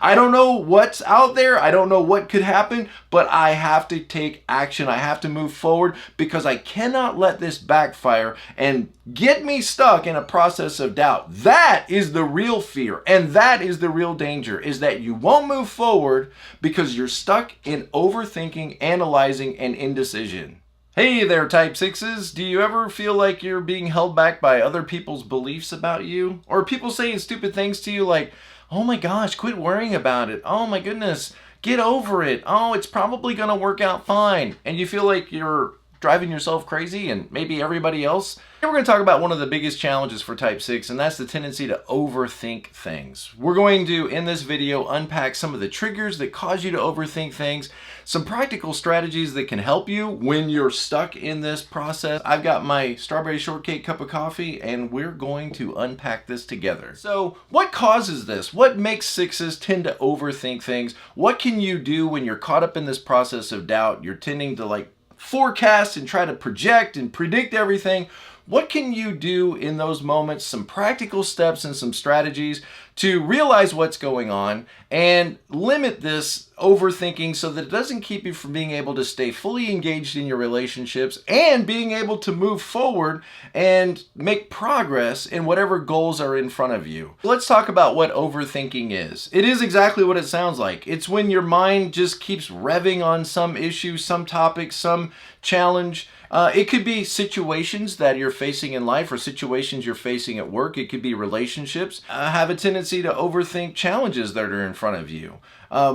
I don't know what's out there. I don't know what could happen, but I have to take action. I have to move forward because I cannot let this backfire and get me stuck in a process of doubt. That is the real fear, and that is the real danger, is that you won't move forward because you're stuck in overthinking, analyzing, and indecision. Hey there, Type 6s. Do you ever feel like you're being held back by other people's beliefs about you? Or people saying stupid things to you like, oh my gosh, quit worrying about it. Oh my goodness, get over it. Oh, it's probably going to work out fine. And you feel like you're driving yourself crazy and maybe everybody else. And we're going to talk about one of the biggest challenges for Type 6, and that's the tendency to overthink things. We're going to, in this video, unpack some of the triggers that cause you to overthink things, some practical strategies that can help you when you're stuck in this process. I've got my strawberry shortcake cup of coffee, and we're going to unpack this together. So, what causes this? What makes 6s tend to overthink things? What can you do when you're caught up in this process of doubt? You're tending to forecast and try to project and predict everything. What can you do in those moments? Some practical steps and some strategies to realize what's going on and limit this overthinking so that it doesn't keep you from being able to stay fully engaged in your relationships and being able to move forward and make progress in whatever goals are in front of you. Let's talk about what overthinking is. It is exactly what it sounds like. It's when your mind just keeps revving on some issue, some topic, some challenge. It could be situations that you're facing in life or situations you're facing at work. It could be relationships. Have a tendency to overthink challenges that are in front of you.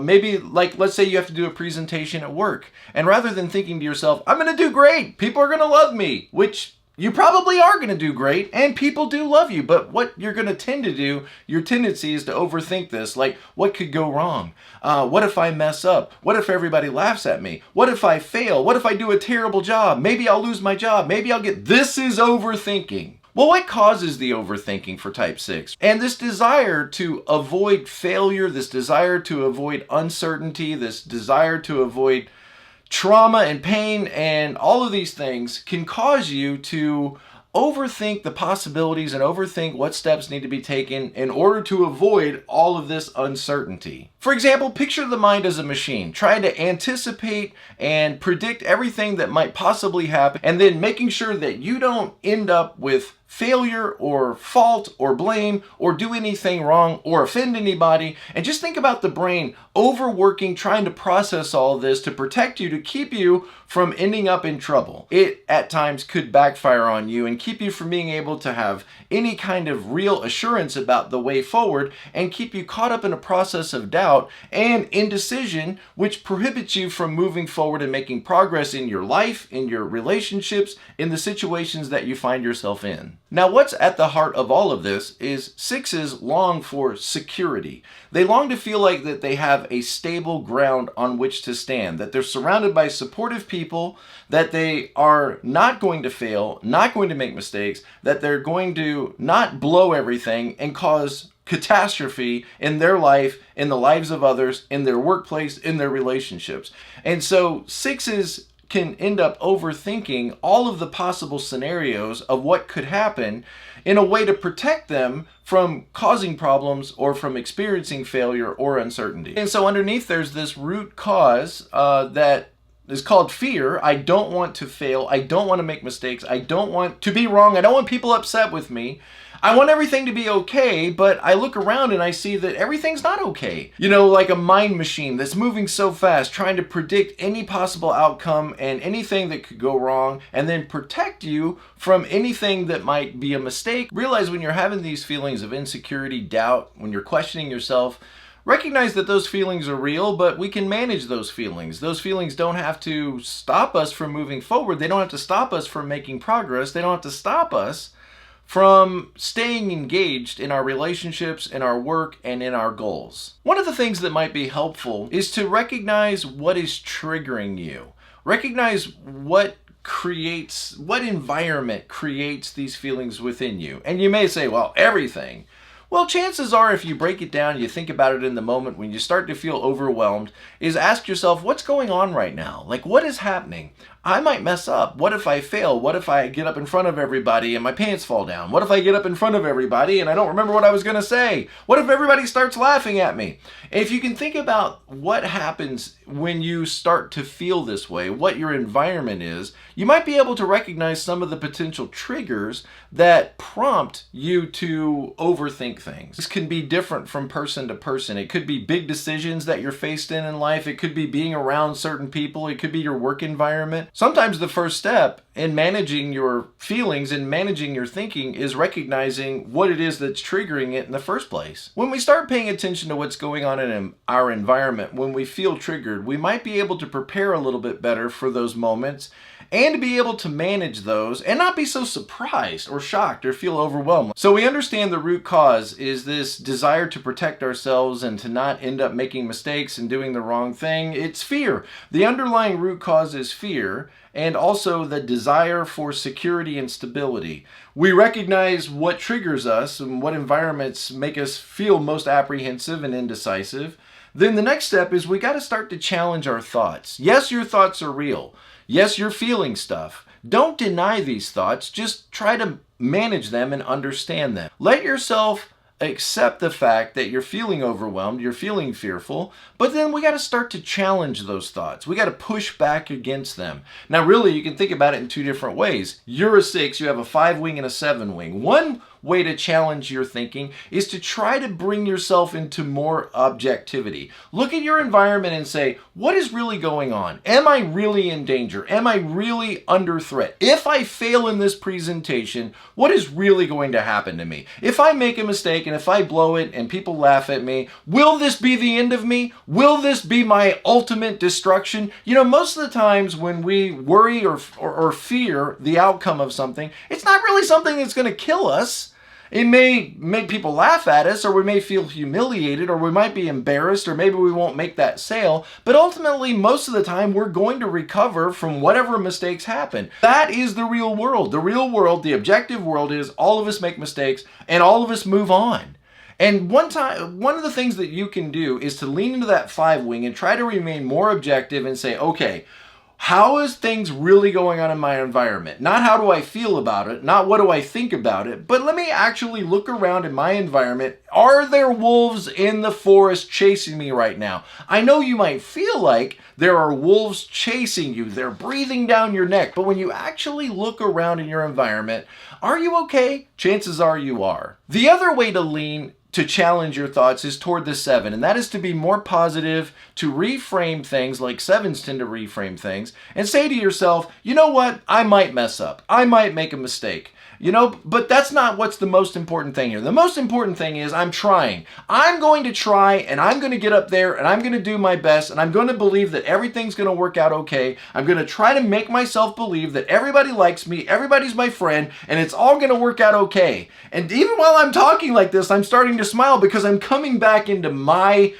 Maybe let's say you have to do a presentation at work, and rather than thinking to yourself, I'm going to do great, people are going to love me, which you probably are going to do great, and people do love you, but what you're going to tend to do, your tendency is to overthink this, like what could go wrong? What if I mess up? What if everybody laughs at me? What if I fail? What if I do a terrible job? Maybe I'll lose my job. Maybe I'll get... This is overthinking. Well, what causes the overthinking for Type 6? And this desire to avoid failure, this desire to avoid uncertainty, this desire to avoid trauma and pain and all of these things can cause you to overthink the possibilities and overthink what steps need to be taken in order to avoid all of this uncertainty. For example, picture the mind as a machine, trying to anticipate and predict everything that might possibly happen, and then making sure that you don't end up with failure or fault or blame or do anything wrong or offend anybody. And just think about the brain overworking, trying to process all this to protect you, to keep you from ending up in trouble. It at times could backfire on you and keep you from being able to have any kind of real assurance about the way forward and keep you caught up in a process of doubt and indecision, which prohibits you from moving forward and making progress in your life, in your relationships, in the situations that you find yourself in. Now, what's at the heart of all of this is 6s long for security. They long to feel like that they have a stable ground on which to stand, that they're surrounded by supportive people, that they are not going to fail, not going to make mistakes, that they're going to not blow everything and cause catastrophe in their life, in the lives of others, in their workplace, in their relationships. And so 6s can end up overthinking all of the possible scenarios of what could happen in a way to protect them from causing problems or from experiencing failure or uncertainty. And so underneath there's this root cause that is called fear. I don't want to fail. I don't want to make mistakes. I don't want to be wrong. I don't want people upset with me. I want everything to be okay, but I look around and I see that everything's not okay. You know, like a mind machine that's moving so fast, trying to predict any possible outcome and anything that could go wrong, and then protect you from anything that might be a mistake. Realize when you're having these feelings of insecurity, doubt, when you're questioning yourself, recognize that those feelings are real, but we can manage those feelings. Those feelings don't have to stop us from moving forward. They don't have to stop us from making progress. They don't have to stop us from staying engaged in our relationships, in our work, and in our goals. One of the things that might be helpful is to recognize what is triggering you. Recognize what environment creates these feelings within you. And you may say, well, everything. Well, chances are if you break it down, you think about it in the moment when you start to feel overwhelmed, is ask yourself, what's going on right now? Like, what is happening? I might mess up. What if I fail? What if I get up in front of everybody and my pants fall down? What if I get up in front of everybody and I don't remember what I was going to say? What if everybody starts laughing at me? And if you can think about what happens when you start to feel this way, what your environment is, you might be able to recognize some of the potential triggers that prompt you to overthink things. This can be different from person to person. It could be big decisions that you're faced in life. It could be being around certain people. It could be your work environment. Sometimes the first step in managing your feelings and managing your thinking is recognizing what it is that's triggering it in the first place. When we start paying attention to what's going on in our environment, when we feel triggered, we might be able to prepare a little bit better for those moments and to be able to manage those and not be so surprised or shocked or feel overwhelmed. So we understand the root cause is this desire to protect ourselves and to not end up making mistakes and doing the wrong thing. It's fear. The underlying root cause is fear, and also the desire for security and stability. We recognize what triggers us and what environments make us feel most apprehensive and indecisive. Then the next step is we got to start to challenge our thoughts. Yes, your thoughts are real. Yes, you're feeling stuff. Don't deny these thoughts. Just try to manage them and understand them. Let yourself accept the fact that you're feeling overwhelmed, you're feeling fearful, but then we got to start to challenge those thoughts. We got to push back against them. Now, really, you can think about it in two different ways. You're a 6, you have a 5 wing and a 7 wing. One way to challenge your thinking is to try to bring yourself into more objectivity. Look at your environment and say, what is really going on? Am I really in danger? Am I really under threat? If I fail in this presentation, what is really going to happen to me? If I make a mistake and if I blow it and people laugh at me, will this be the end of me? Will this be my ultimate destruction? You know, most of the times when we worry or fear the outcome of something, it's not really something that's going to kill us. It may make people laugh at us, or we may feel humiliated, or we might be embarrassed, or maybe we won't make that sale. But ultimately, most of the time, we're going to recover from whatever mistakes happen. That is the real world. The real world, the objective world is all of us make mistakes and all of us move on. And one of the things that you can do is to lean into that 5 wing and try to remain more objective and say, okay, how is things really going on in my environment? Not how do I feel about it, not what do I think about it, but let me actually look around in my environment. Are there wolves in the forest chasing me right now? I know you might feel like there are wolves chasing you. They're breathing down your neck. But when you actually look around in your environment, are you okay? Chances are you are. The other way to challenge your thoughts is toward the 7, and that is to be more positive, to reframe things like 7s tend to reframe things, and say to yourself, you know what, I might mess up, I might make a mistake. But that's not what's the most important thing here. The most important thing is I'm trying. I'm going to try, and I'm going to get up there, and I'm going to do my best, and I'm going to believe that everything's going to work out okay. I'm going to try to make myself believe that everybody likes me, everybody's my friend, and it's all going to work out okay. And even while I'm talking like this, I'm starting to smile because I'm coming back into my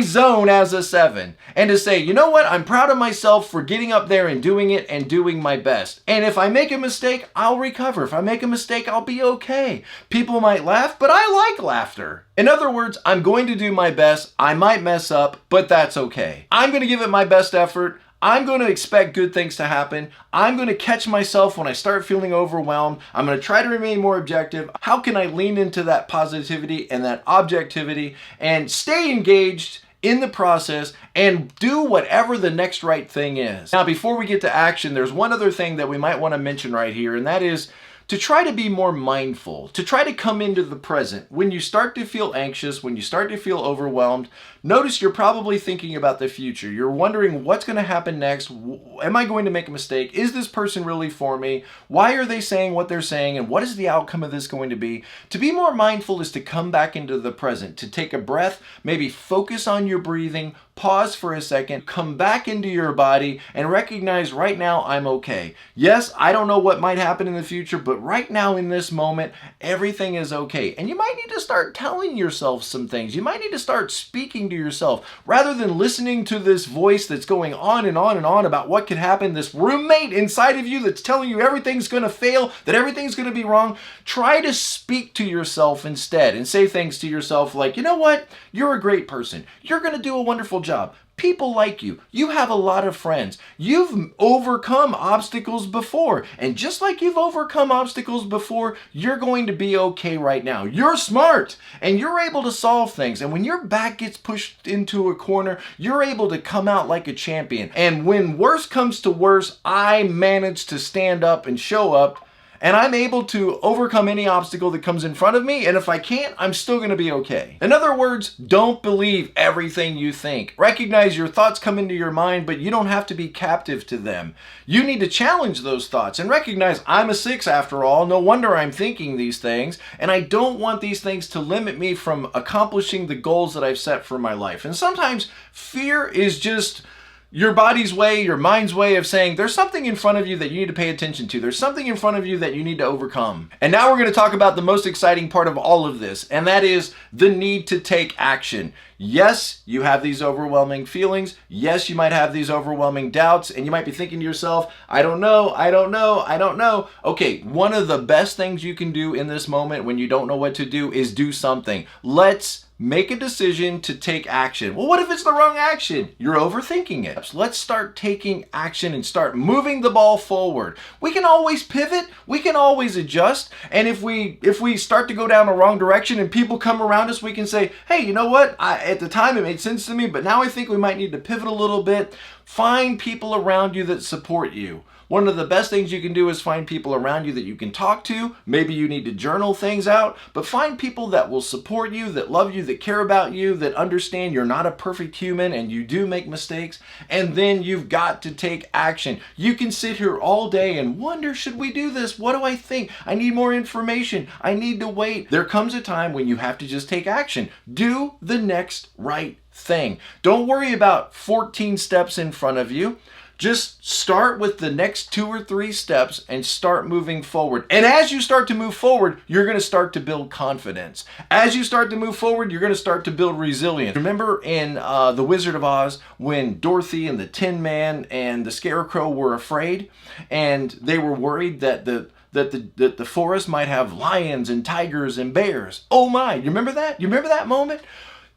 zone as a 7, and to say, you know what, I'm proud of myself for getting up there and doing it and doing my best. And if I make a mistake, I'll recover. If I make a mistake, I'll be okay. People might laugh, but I like laughter. In other words, I'm going to do my best. I might mess up, but that's okay. I'm going to give it my best effort. I'm going to expect good things to happen. I'm going to catch myself when I start feeling overwhelmed. I'm going to try to remain more objective. How can I lean into that positivity and that objectivity and stay engaged in the process and do whatever the next right thing is? Now, before we get to action, there's one other thing that we might want to mention right here, and that is to try to be more mindful, to try to come into the present. When you start to feel anxious, when you start to feel overwhelmed, notice you're probably thinking about the future. You're wondering what's going to happen next. Am I going to make a mistake? Is this person really for me? Why are they saying what they're saying? And what is the outcome of this going to be? To be more mindful is to come back into the present, to take a breath, maybe focus on your breathing, pause for a second, come back into your body, and recognize right now I'm okay. Yes, I don't know what might happen in the future, but right now in this moment, everything is okay. And you might need to start telling yourself some things. You might need to start speaking to yourself rather than listening to this voice that's going on and on and on about what could happen, this roommate inside of you that's telling you everything's going to fail, that everything's going to be wrong. Try to speak to yourself instead and say things to yourself like, you know what? You're a great person. You're going to do a wonderful job. People like you. You have a lot of friends. You've overcome obstacles before. And just like you've overcome obstacles before, you're going to be okay right now. You're smart and you're able to solve things. And when your back gets pushed into a corner, you're able to come out like a champion. And when worse comes to worse, I manage to stand up and show up. And I'm able to overcome any obstacle that comes in front of me, and if I can't, I'm still going to be okay. In other words, don't believe everything you think. Recognize your thoughts come into your mind, but you don't have to be captive to them. You need to challenge those thoughts and recognize I'm a 6 after all, no wonder I'm thinking these things, and I don't want these things to limit me from accomplishing the goals that I've set for my life. And sometimes fear is just your body's way, your mind's way of saying there's something in front of you that you need to pay attention to. There's something in front of you that you need to overcome. And now we're going to talk about the most exciting part of all of this, and that is the need to take action. Yes, you have these overwhelming feelings. Yes, you might have these overwhelming doubts, and you might be thinking to yourself, I don't know. Okay, one of the best things you can do in this moment when you don't know what to do is do something. Let's make a decision to take action. Well, what if it's the wrong action? You're overthinking it. Let's start taking action and start moving the ball forward. We can always pivot. We can always adjust. And if we start to go down the wrong direction and people come around us, we can say, hey, you know what? At the time it made sense to me, but now I think we might need to pivot a little bit. Find people around you that support you. One of the best things you can do is find people around you that you can talk to. Maybe you need to journal things out, but find people that will support you, that love you, that care about you, that understand you're not a perfect human and you do make mistakes. And then you've got to take action. You can sit here all day and wonder, should we do this? What do I think? I need more information. I need to wait. There comes a time when you have to just take action. Do the next right thing. Don't worry about 14 steps in front of you. Just start with the next 2 or 3 steps and start moving forward. And as you start to move forward, you're going to start to build confidence. As you start to move forward, you're going to start to build resilience. Remember in The Wizard of Oz when Dorothy and the Tin Man and the Scarecrow were afraid and they were worried that the forest might have lions and tigers and bears. Oh my, you remember that? You remember that moment?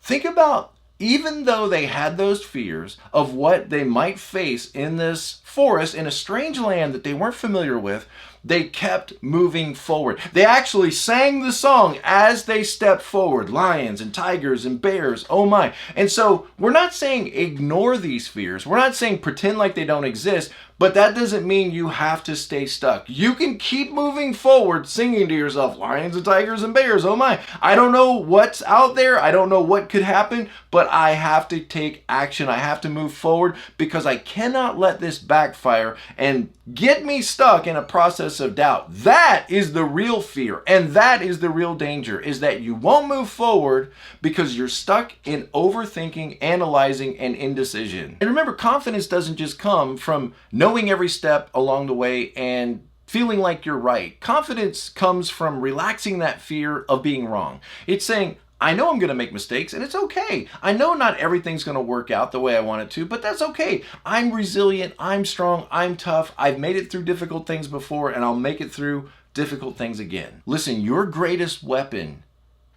Think about, even though they had those fears of what they might face in this forest, in a strange land that they weren't familiar with, they kept moving forward. They actually sang the song as they stepped forward. Lions and tigers and bears, oh my. And so we're not saying ignore these fears. We're not saying pretend like they don't exist, but that doesn't mean you have to stay stuck. You can keep moving forward singing to yourself, lions and tigers and bears, oh my. I don't know what's out there. I don't know what could happen, but I have to take action. I have to move forward because I cannot let this backfire and get me stuck in a process of doubt. That is the real fear, and that is the real danger, is that you won't move forward because you're stuck in overthinking, analyzing, and indecision. And remember, confidence doesn't just come from knowing every step along the way and feeling like you're right. Confidence comes from relaxing that fear of being wrong. It's saying, I know I'm going to make mistakes and it's okay. I know not everything's going to work out the way I want it to, but that's okay. I'm resilient, I'm strong, I'm tough. I've made it through difficult things before and I'll make it through difficult things again. Listen, your greatest weapon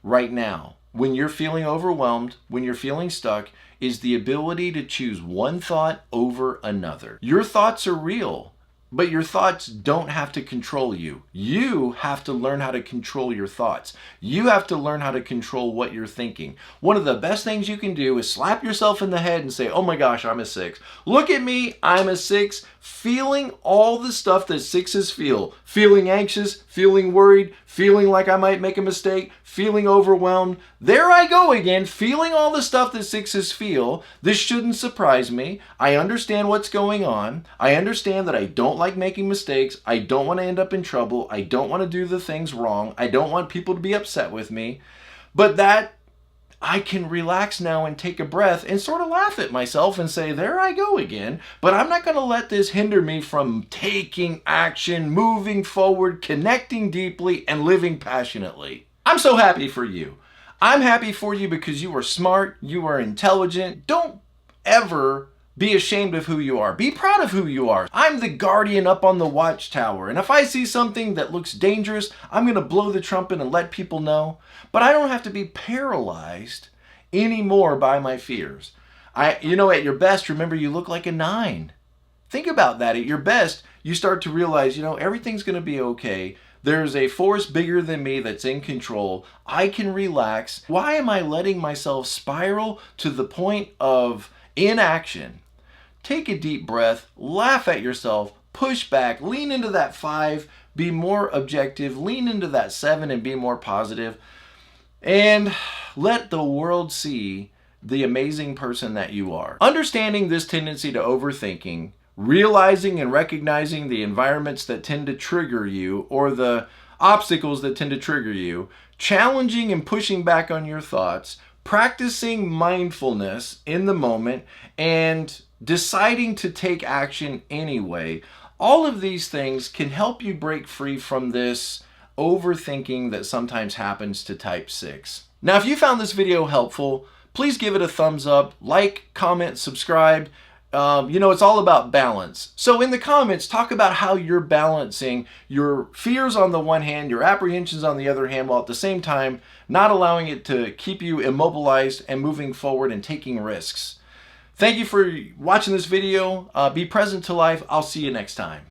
right now, when you're feeling overwhelmed, when you're feeling stuck, is the ability to choose one thought over another. Your thoughts are real, but your thoughts don't have to control you. You have to learn how to control your thoughts. You have to learn how to control what you're thinking. One of the best things you can do is slap yourself in the head and say, oh my gosh, I'm a 6. Look at me, I'm a 6, feeling all the stuff that 6s feel. Feeling anxious, feeling worried, feeling like I might make a mistake, feeling overwhelmed. There I go again, feeling all the stuff that 6s feel. This shouldn't surprise me. I understand what's going on. I understand that I don't like making mistakes. I don't want to end up in trouble. I don't want to do the things wrong. I don't want people to be upset with me. But that I can relax now and take a breath and sort of laugh at myself and say, there I go again. But I'm not going to let this hinder me from taking action, moving forward, connecting deeply, and living passionately. I'm so happy for you. I'm happy for you because you are smart, you are intelligent. Don't ever be ashamed of who you are. Be proud of who you are. I'm the guardian up on the watchtower, and if I see something that looks dangerous, I'm going to blow the trumpet and let people know. But I don't have to be paralyzed anymore by my fears. At your best, remember, you look like a 9. Think about that. At your best, you start to realize, everything's going to be okay. There's a force bigger than me that's in control. I can relax. Why am I letting myself spiral to the point of inaction? Take a deep breath, laugh at yourself, push back, lean into that 5, be more objective, lean into that 7 and be more positive, and let the world see the amazing person that you are. Understanding this tendency to overthinking, realizing and recognizing the environments that tend to trigger you or the obstacles that tend to trigger you, challenging and pushing back on your thoughts, practicing mindfulness in the moment, and deciding to take action anyway. All of these things can help you break free from this overthinking that sometimes happens to type 6. Now, if you found this video helpful, please give it a thumbs up, like, comment, subscribe. It's all about balance. So in the comments, talk about how you're balancing your fears on the one hand, your apprehensions on the other hand, while at the same time not allowing it to keep you immobilized and moving forward and taking risks. Thank you for watching this video. Be present to life. I'll see you next time.